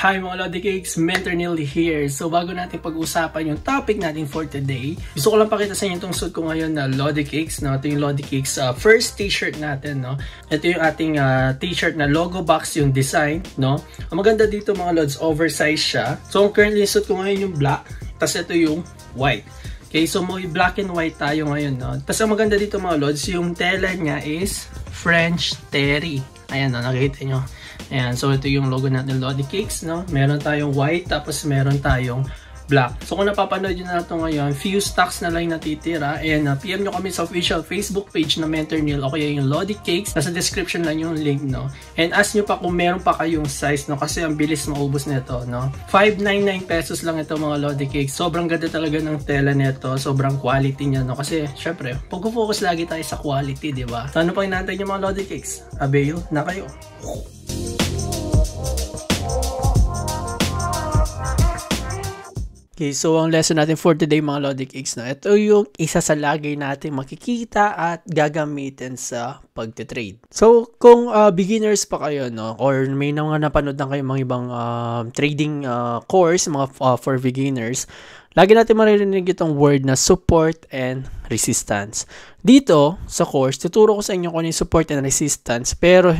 Hi mga Lodi Cakes, Mentor Neil here. So bago natin pag-usapan yung topic natin for today, gusto ko lang pakita sa inyo itong suit ko ngayon na Lodi Cakes. No? Ito yung Lodi Cakes first t-shirt natin. No? Ito yung ating t-shirt na logo box yung design. No? Ang maganda dito mga Lods, oversized siya. So currently yung suit ko ngayon yung black, tapos ito yung white. Okay, so may black and white tayo ngayon. No? Tapos ang maganda dito mga Lods, yung tela niya is French terry. Ayan, no? Nakikita nyo. Ayan, so ito yung logo natin, Lodi Cakes, no? Meron tayong white, tapos meron tayong black. So kung napapanood nyo na ito ngayon, few stocks na lang natitira. And PM nyo kami sa official Facebook page na Mentor Neil o kaya yung Lodi Cakes. Nasa description lang yung link, no? And ask nyo pa kung meron pa kayong size, no? Kasi ang bilis maubos nito, no? 599 pesos lang ito mga Lodi Cakes. Sobrang ganda talaga ng tela nito. Sobrang quality niya, no? Kasi syempre, pag-focus lagi tayo sa quality, di ba? So ano pang inaantay nyo mga Lodi Cakes? Avail na kayo. Okay, so ang lesson natin for today mga Lodi Cakes, no? Ito yung isa sa lagi natin makikita at gagamitin sa pagte-trade. So kung beginners pa kayo, no, or may mga napanood na kayo mga ibang trading course, mga for beginners, lagi natin maririnig itong word na support and resistance. Dito sa course, tuturo ko sa inyo kung ano yung support and resistance, pero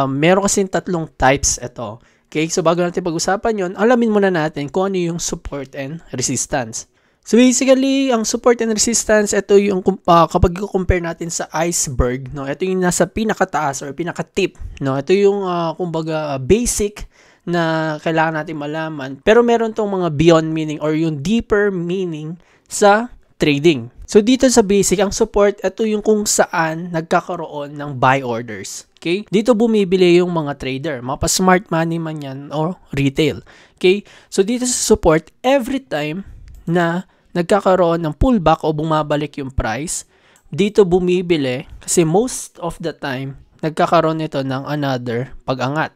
meron kasing tatlong types ito. Okay, so bago natin pag-usapan yon, alamin muna natin kung ano yung support and resistance. So basically, ang support and resistance, ito yung kapag i-compare natin sa iceberg, no? Ito yung nasa pinakataas or pinaka-tip, no? Ito yung kumbaga basic na kailangan natin malaman. Pero meron tong mga beyond meaning or yung deeper meaning sa trading. So dito sa basic, ang support, ito yung kung saan nagkakaroon ng buy orders. Okay? Dito bumibili yung mga trader, mga smart money man yan or retail. Okay? So dito sa support, every time na nagkakaroon ng pullback o bumabalik yung price, dito bumibili kasi most of the time nagkakaroon ito ng another pag-angat.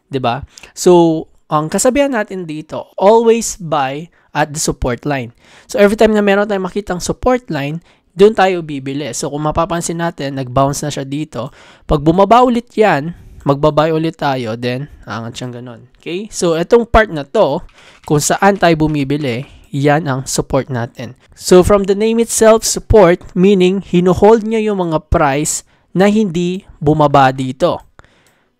'Di ba? So ang kasabihan natin dito, always buy at the support line. So every time na meron tayong makitang support line, doon tayo bibili. So kung mapapansin natin, nag-bounce na siya dito. Pag bumaba ulit yan, magbabay ulit tayo, then angat siyang ganun. Okay? So itong part na to, kung saan tayo bumibili, yan ang support natin. So from the name itself, support, meaning hinuhold niya yung mga price na hindi bumaba dito.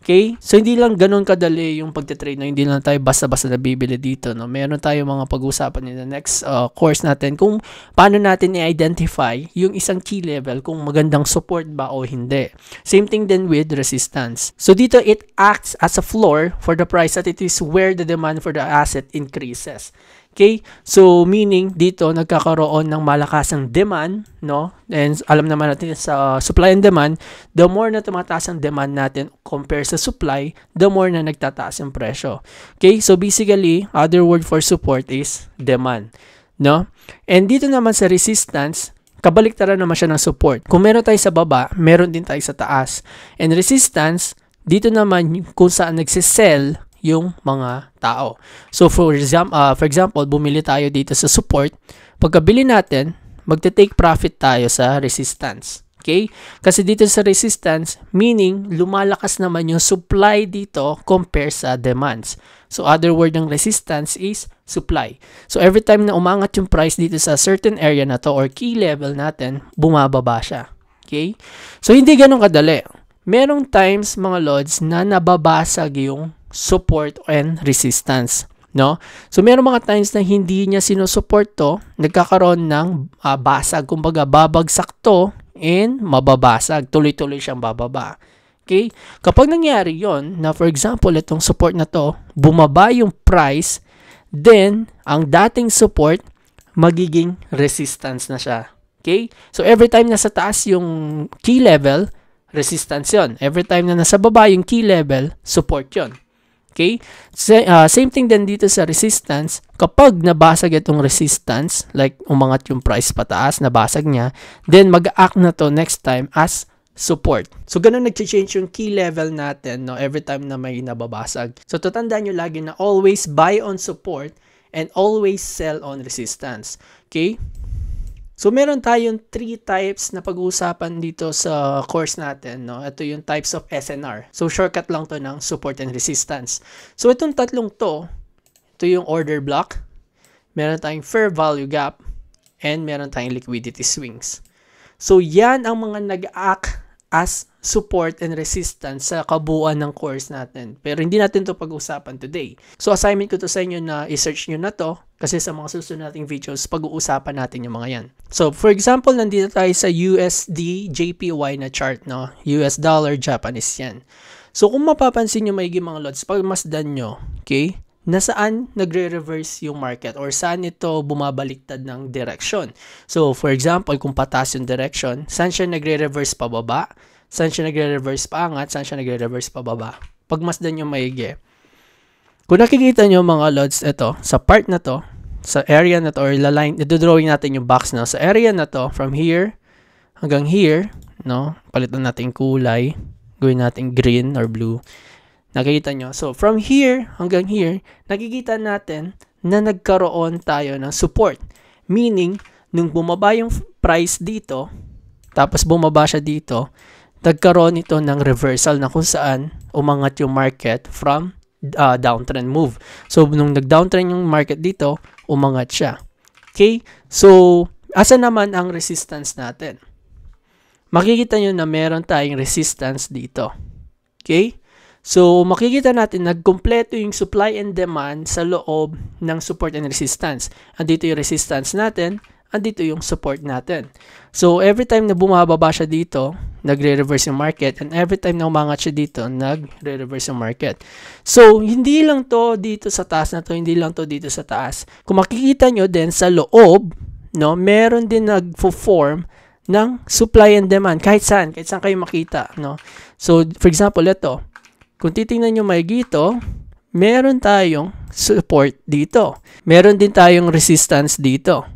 Okay? So, hindi lang ganun kadali yung pagtitrade, no? Hindi lang tayo basta-basta nabibili dito, no? Meron tayo mga pag-usapan in the next course natin kung paano natin i-identify yung isang key level kung magandang support ba o hindi. Same thing then with resistance. So, dito it acts as a floor for the price that it is where the demand for the asset increases. Okay? So, meaning, dito, nagkakaroon ng malakasang demand, no? And alam naman natin sa supply and demand, the more na tumataas ang demand natin compare sa supply, the more na nagtataas yung presyo. Okay? So, basically, other word for support is demand, no? And dito naman sa resistance, kabaliktaran naman siya ng support. Kung meron tayo sa baba, meron din tayo sa taas. And resistance, dito naman kung saan nagsisell yung mga tao. So for example, bumili tayo dito sa support. Pagkabili natin, magte-take profit tayo sa resistance. Okay? Kasi dito sa resistance, meaning lumalakas naman yung supply dito compare sa demands. So other word ng resistance is supply. So every time na umangat yung price dito sa certain area na to or key level natin, bumababa siya. Okay? So hindi ganun kadali. Merong times mga Lods na nababasag yung support and resistance, no? So meron mga times na hindi niya sinusupport to, nagkakaroon ng basag, kumbaga babagsak to and mababasag, tuloy-tuloy siyang bababa. Okay? Kapag nangyari yon na for example itong support na to, bumaba yung price, then ang dating support magiging resistance na siya. Okay? So every time nasa taas yung key level, resistance yon. Every time na nasa baba yung key level, support yon. Okay? Same thing din dito sa resistance. Kapag nabasag itong resistance, like umangat yung price pataas, nabasag niya, then mag-act na to next time as support. So, ganun nag-change yung key level natin, no? Every time na may nababasag. So, tatandaan nyo lagi na always buy on support and always sell on resistance. Okay? So, meron tayong 3 types na pag-uusapan dito sa course natin, no? Ito yung types of SNR. So, shortcut lang to ng support and resistance. So, itong tatlong to, ito yung order block, meron tayong fair value gap, and meron tayong liquidity swings. So, yan ang mga nag-act as support and resistance sa kabuuan ng course natin. Pero hindi natin to pag-uusapan today. So, assignment ko to sa inyo na i-search nyo na to kasi sa mga susunod nating videos, pag-uusapan natin yung mga yan. So, for example, nandito tayo sa USD JPY na chart, no? US dollar, Japanese yen. So, kung mapapansin nyo maigi mga lods, pagmasdan nyo, okay, nasaan nagre-reverse yung market or saan ito bumabaliktad ng direction. So, for example, kung pataas yung direction, saan siya nagre-reverse pababa? Saan siya nagre-reverse paangat? Saan siya nagre-reverse pababa? Pagmasdan nyo maigi. Kung nakikita nyo mga lods, ito, sa part na to, sa area na to, or line, ito-drawing natin yung box na. Sa area na to, from here hanggang here, no? Palitan natin kulay. Gawin natin green or blue. Nakikita nyo. So, from here hanggang here, nakikita natin na nagkaroon tayo ng support. Meaning, nung bumaba yung price dito, tapos bumaba siya dito, nagkaroon ito ng reversal na kung saan umangat yung market from downtrend move. So, nung nag-downtrend yung market dito, umangat siya. Okay? So, asa naman ang resistance natin? Makikita nyo na meron tayong resistance dito. Okay? So, makikita natin nagkumpleto yung supply and demand sa loob ng support and resistance. Andito yung resistance natin, andito yung support natin. So, every time na bumababa siya dito, nagre-reverse yung market, and every time na umangat siya dito, nagre-reverse yung market. So, hindi lang to dito sa taas na to, hindi lang to dito sa taas. Kung makikita nyo din sa loob, no, meron din nagfo-form ng supply and demand kahit saan kayo makita, no. So, for example, ito, kung titingnan nyo maigi ito, meron tayong support dito. Meron din tayong resistance dito.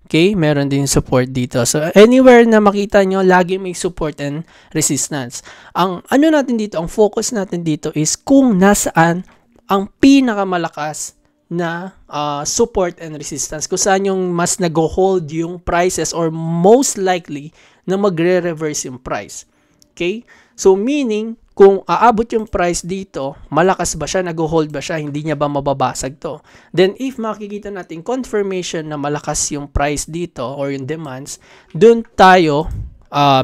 Okay? Meron din support dito. So, anywhere na makita nyo, lagi may support and resistance. Ang ano natin dito, ang focus natin dito is kung nasaan ang pinakamalakas na support and resistance. Kung saan yung mas nag-hold yung prices or most likely na magre-reverse yung price. Okay? So, meaning, kung aabot yung price dito, malakas ba siya, nag-hold ba siya, hindi niya ba mababasag to? Then, if makikita natin confirmation na malakas yung price dito or yung demands, dun tayo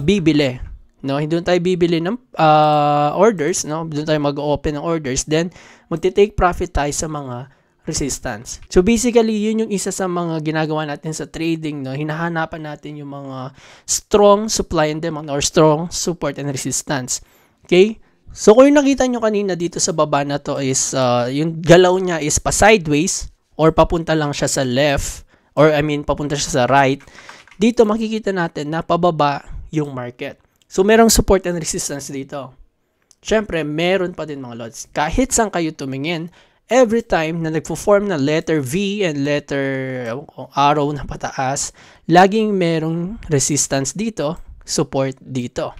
bibili. No? Doon tayo bibili ng orders, no? Doon tayo mag-open ng orders, then magte-take profit tayo sa mga resistance. So, basically, yun yung isa sa mga ginagawa natin sa trading, no? Hinahanapan natin yung mga strong supply and demand or strong support and resistance. Okay? So, kung yung nakita nyo kanina dito sa baba na to is, yung galaw niya is pa-sideways or papunta lang siya sa left or papunta siya sa right. Dito makikita natin na pababa yung market. So, merong support and resistance dito. Siyempre, meron pa din mga lots. Kahit saan kayo tumingin, every time na nagpo-form na letter V and letter arrow na pataas, laging merong resistance dito, support dito.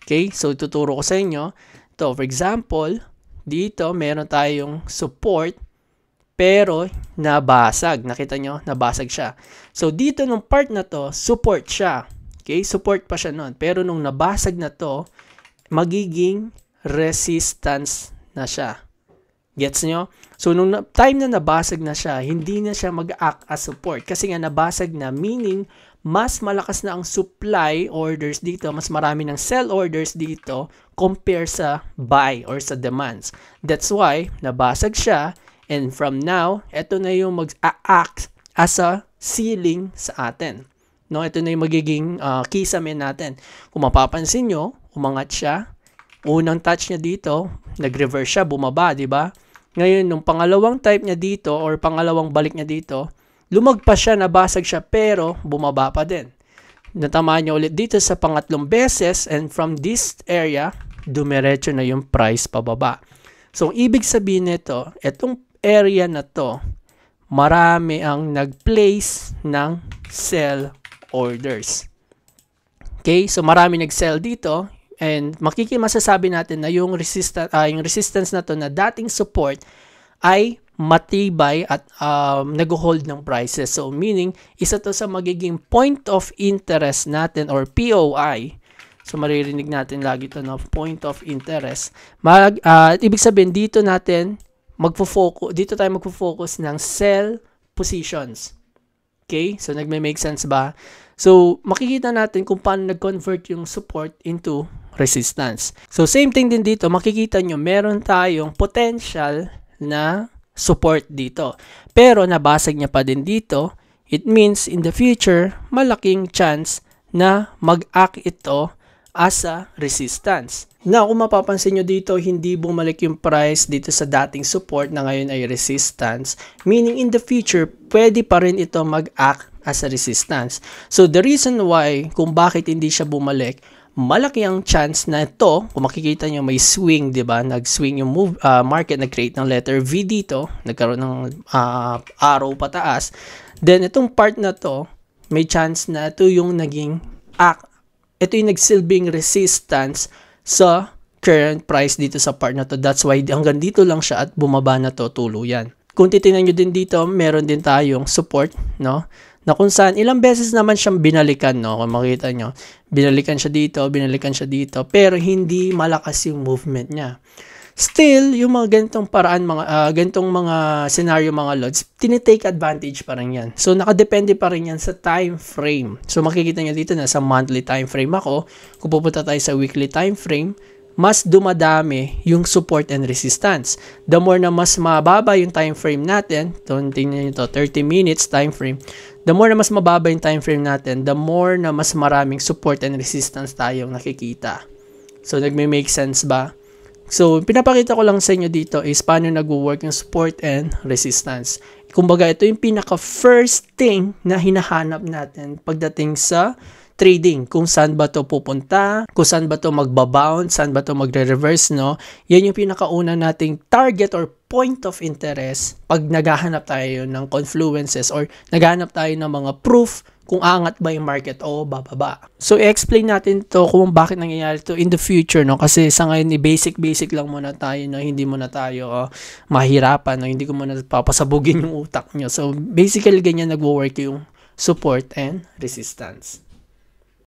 Okay? So, tuturo ko sa inyo. To, for example, dito meron tayong support pero nabasag. Nakita nyo? Nabasag siya. So, dito nung part na to, support siya. Okay? Support pa siya nun. Pero nung nabasag na to, magiging resistance na siya. Gets nyo? So, nung time na nabasag na siya, hindi na siya mag-act as support. Kasi nga nabasag na, meaning, mas malakas na ang supply orders dito, mas marami ng sell orders dito compare sa buy or sa demands. That's why, nabasag siya, and from now, ito na yung mag-act as a ceiling sa atin. No, ito na yung magiging kisame natin. Kung mapapansin nyo, umangat siya, unang touch niya dito, nag-reverse siya, bumaba, di ba? Ngayon, nung pangalawang type niya dito or pangalawang balik niya dito, lumagpas siya, nabasag siya, pero bumaba pa din. Natamaan niya ulit dito sa pangatlong beses, and from this area, dumiretso na yung price pababa. So, ibig sabihin nito, itong area na to, marami ang nag-place ng sell orders. Okay? So, marami nag-sell dito, and masasabi natin na yung resistance na to na dating support ay matibay at nag-hold ng prices. So, meaning, isa to sa magiging point of interest natin or POI. So, maririnig natin lagi to na point of interest. Ibig sabihin, dito natin dito tayo magfo-focus ng sell positions. Okay? So, nagme-make sense ba? So, makikita natin kung paano nag-convert yung support into resistance. So, same thing din dito. Makikita nyo, meron tayong potential na support dito. Pero, nabasag niya pa din dito. It means, in the future, malaking chance na mag-act ito as a resistance. Now, kung mapapansin nyo dito, hindi bumalik yung price dito sa dating support na ngayon ay resistance. Meaning, in the future, pwede pa rin ito mag-act as a resistance. So, the reason why, kung bakit hindi siya bumalik, malaki ang chance na ito, kung makikita nyo may swing, di ba? Nag-swing yung market, nag-create ng letter V dito, nagkaroon ng arrow pataas. Then, itong part na to, may chance na ito yung naging act. Ito yung nagsilbing resistance sa current price dito sa part na to. That's why hanggang dito lang siya at bumaba na to tuluyan. Kung titingnan nyo din dito, meron din tayong support, no? Na kung saan ilang beses naman siyang binalikan, no? Kung makita nyo, binalikan siya dito, pero hindi malakas yung movement niya. Still, yung mga ganitong paraan, ganitong mga scenario, mga lods, tinitake advantage pa rin yan. So, nakadepende pa rin yan sa time frame. So, makikita nyo dito na sa monthly time frame ako. Kung pupunta tayo sa weekly time frame, mas dumadami yung support and resistance. The more na mas mababa yung time frame natin, tingnan nyo to, 30 minutes time frame, the more na mas mababa yung time frame natin, the more na mas maraming support and resistance tayong nakikita. So, nagme-make sense ba? So, pinapakita ko lang sa inyo dito is paano nag-work yung support and resistance. Kumbaga, ito yung pinaka-first thing na hinahanap natin pagdating sa trading. Kung saan ba to pupunta, kung saan ba to magbabounce, saan ba to magre-reverse, no? Yan yung pinakauna nating target or point of interest pag naghahanap tayo ng confluences or naghahanap tayo ng mga proof kung angat ba yung market o bababa. So, i-explain natin to kung bakit nangyayari to in the future, no? Kasi sa ngayon, basic lang muna tayo, no? Hindi muna tayo mahirapan, no? Hindi ko muna papasabugin yung utak nyo. So, basically, ganyan nagwo-work yung support and resistance.